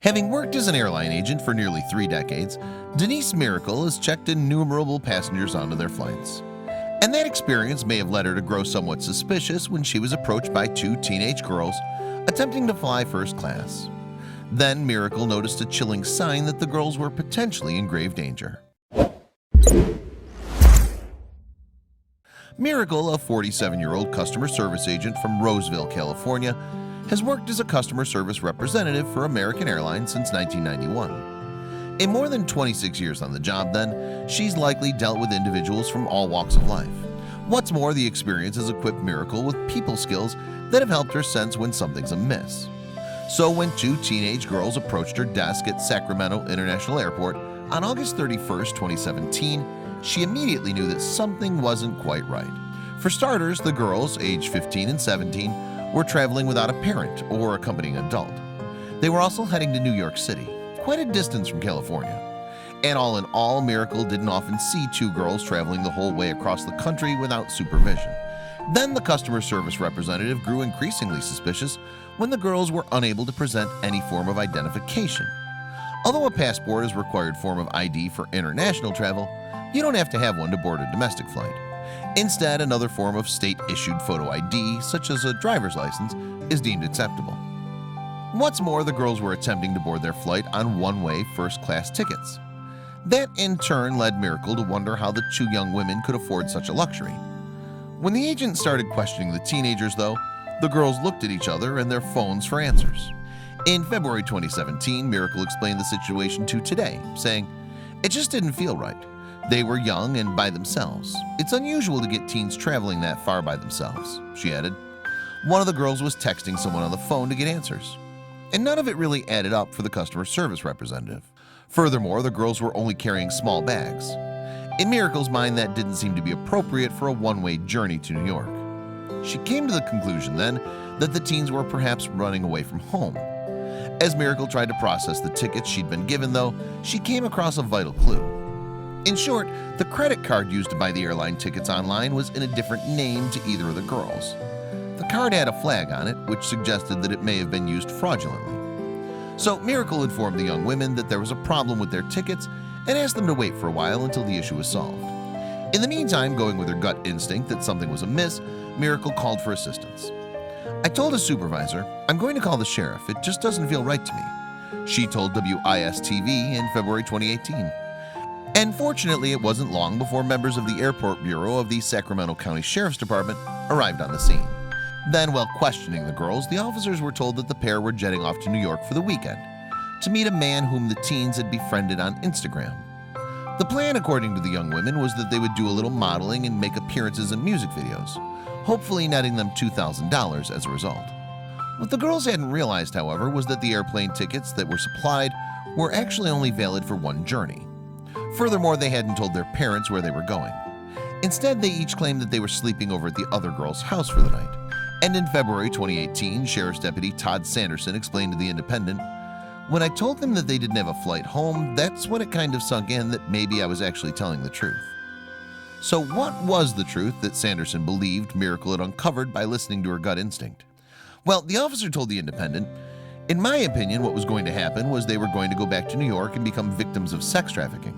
Having worked as an airline agent for nearly 3 decades, Denise Miracle has checked innumerable passengers onto their flights. And that experience may have led her to grow somewhat suspicious when she was approached by 2 teenage girls attempting to fly first class. Then Miracle noticed a chilling sign that the girls were potentially in grave danger. Miracle, a 47-year-old customer service agent from Roseville, California, has worked as a customer service representative for American Airlines since 1991. In more than 26 years on the job then, she's likely dealt with individuals from all walks of life. What's more, the experience has equipped Miracle with people skills that have helped her sense when something's amiss. So when 2 teenage girls approached her desk at Sacramento International Airport on August 31, 2017, she immediately knew that something wasn't quite right. For starters, the girls, aged 15 and 17, were traveling without a parent or accompanying adult. They were also heading to New York City, quite a distance from California. And all in all, Miracle didn't often see 2 girls traveling the whole way across the country without supervision. Then the customer service representative grew increasingly suspicious when the girls were unable to present any form of identification. Although a passport is a required form of ID for international travel, you don't have to have one to board a domestic flight. Instead, another form of state-issued photo ID, such as a driver's license, is deemed acceptable. What's more, the girls were attempting to board their flight on one-way first-class tickets. That in turn led Miracle to wonder how the 2 young women could afford such a luxury. When the agent started questioning the teenagers, though, the girls looked at each other and their phones for answers. In February 2017, Miracle explained the situation to Today, saying, "It just didn't feel right. They were young and by themselves. It's unusual to get teens traveling that far by themselves," she added. One of the girls was texting someone on the phone to get answers. And none of it really added up for the customer service representative. Furthermore, the girls were only carrying small bags. In Miracle's mind, that didn't seem to be appropriate for a one-way journey to New York. She came to the conclusion then that the teens were perhaps running away from home. As Miracle tried to process the tickets she'd been given, though, she came across a vital clue. In short, the credit card used to buy the airline tickets online was in a different name to either of the girls. The card had a flag on it, which suggested that it may have been used fraudulently. So Miracle informed the young women that there was a problem with their tickets and asked them to wait for a while until the issue was solved. In the meantime, going with her gut instinct that something was amiss, Miracle called for assistance. "I told a supervisor, I'm going to call the sheriff. It just doesn't feel right to me," she told WIS-TV in February 2018. And fortunately, it wasn't long before members of the Airport Bureau of the Sacramento County Sheriff's Department arrived on the scene. Then, while questioning the girls, the officers were told that the pair were jetting off to New York for the weekend to meet a man whom the teens had befriended on Instagram. The plan, according to the young women, was that they would do a little modeling and make appearances in music videos, hopefully netting them $2,000 as a result. What the girls hadn't realized, however, was that the airplane tickets that were supplied were actually only valid for one journey. Furthermore, they hadn't told their parents where they were going. Instead, they each claimed that they were sleeping over at the other girl's house for the night. And in February 2018, Sheriff's Deputy Todd Sanderson explained to The Independent, "When I told them that they didn't have a flight home, that's when it kind of sunk in that maybe I was actually telling the truth." So what was the truth that Sanderson believed Miracle had uncovered by listening to her gut instinct? Well, the officer told The Independent, "In my opinion, what was going to happen was they were going to go back to New York and become victims of sex trafficking.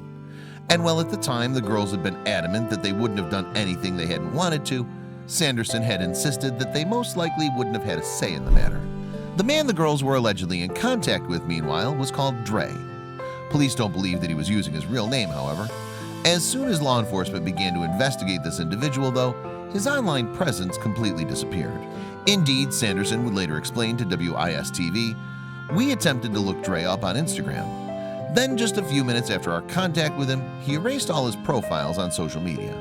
And while at the time the girls had been adamant that they wouldn't have done anything they hadn't wanted to, Sanderson had insisted that they most likely wouldn't have had a say in the matter." The man the girls were allegedly in contact with, meanwhile, was called Dre. Police don't believe that he was using his real name, however. As soon as law enforcement began to investigate this individual, though, his online presence completely disappeared. Indeed, Sanderson would later explain to WIS-TV, "We attempted to look Dre up on Instagram. Then just a few minutes after our contact with him, he erased all his profiles on social media."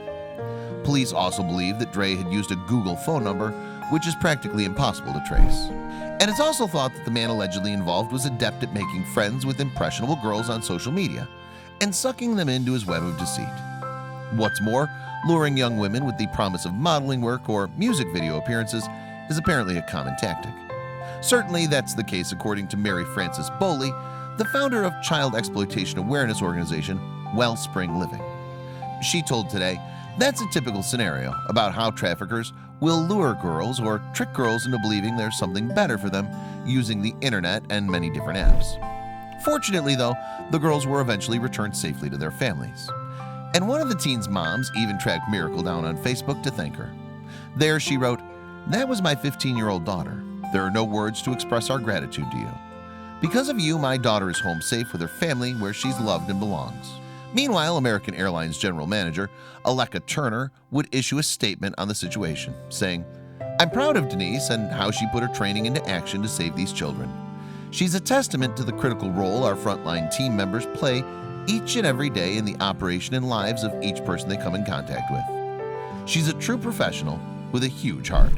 Police also believe that Dre had used a Google phone number, which is practically impossible to trace. And it's also thought that the man allegedly involved was adept at making friends with impressionable girls on social media and sucking them into his web of deceit. What's more, luring young women with the promise of modeling work or music video appearances is apparently a common tactic. Certainly that's the case according to Mary Frances Boley, the founder of child exploitation awareness organization Wellspring Living. She told Today, "That's a typical scenario about how traffickers will lure girls or trick girls into believing there's something better for them using the internet and many different apps." Fortunately, though, the girls were eventually returned safely to their families. And one of the teens' moms even tracked Miracle down on Facebook to thank her. There she wrote, "That was my 15-year-old daughter. There are no words to express our gratitude to you. Because of you, my daughter is home safe with her family where she's loved and belongs." Meanwhile, American Airlines General Manager Aleka Turner would issue a statement on the situation, saying, "I'm proud of Denise and how she put her training into action to save these children. She's a testament to the critical role our frontline team members play each and every day in the operation and lives of each person they come in contact with. She's a true professional with a huge heart."